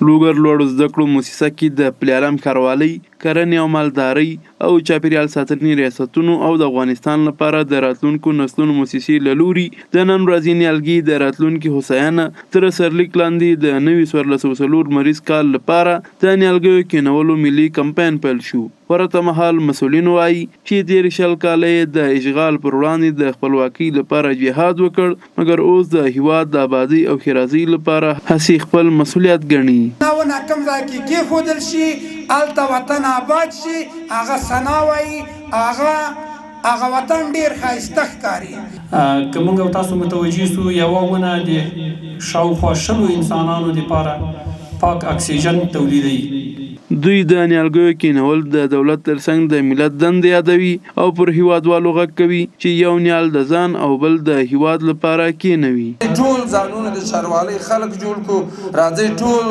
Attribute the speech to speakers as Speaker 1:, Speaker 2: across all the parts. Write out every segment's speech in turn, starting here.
Speaker 1: لوګر لوړو زده کړو موسسه کې د پلیالم ښاروالۍ، کرنې او مالدارۍ او چاپیریال ساتنې ریاستونو او د افغانستان لپاره د راتلونکو نسلونو موسسې له لوري د نن ورځې نیالګي د راتلونکي هوساینه تر سرلیک لاندې د نوي 1404 مریض کال لپاره د نیالګیو کینولو ملي کمپاین پیل شو. ورته مهال مسؤلین وایي چې تېر شل کاله یې د اشغال پر وړاندې د خپلواکۍ لپاره جهاد وکړ، مګر اوس د هیواد د آبادۍ او ښېرازۍ لپاره هسې خپل مسؤلیت ګڼي.
Speaker 2: ونه کوم ځای کې کېښودل شي، هلته وطن آباد شي، هغه ثنا وایي، هغه وطن ډېر ښایسته ښکاري.
Speaker 3: که موږ او تاسو متوجه سو، یوه ونه د شاوخوا 100 انسانانو دپاره پاک اکسیجن تولیدوي.
Speaker 1: دوی د نیالګیو کینول د دولت ترڅنګ د ملت دندې یادوي او پر هیوادوالو غږ کوي چې یو نیال د ځان او بل د هیواد لپاره کینوي.
Speaker 4: ټول ځانونه د ښاروالۍ خلک جوړ کړو، راځئ ټول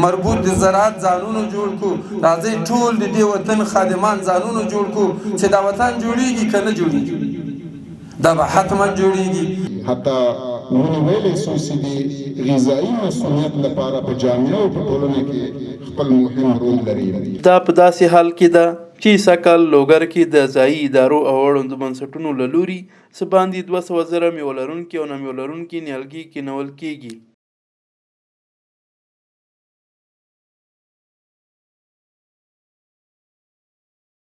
Speaker 4: مربوط د زراعت ځانونه جوړ کړو، راځئ ټول د دې وطن خادمان ځانونه جوړ کړو چې دا وطن جوړیږي که نه جوړیږي، دا به حتما جوړیږي.
Speaker 5: حتی ونیولی سو چې د غذایي مسؤلیت لپاره په جامعه او په ټولنه کې خپل مهم رول لري.
Speaker 1: دا په داسې حال کې ده چې سږکال لوګر کې د ځایي ادارو او اړوندو بنسټونو له لوري څه باندې 200,000 میوه لرونکي او نه میوه لرونکي نیالګي کینول کېږي.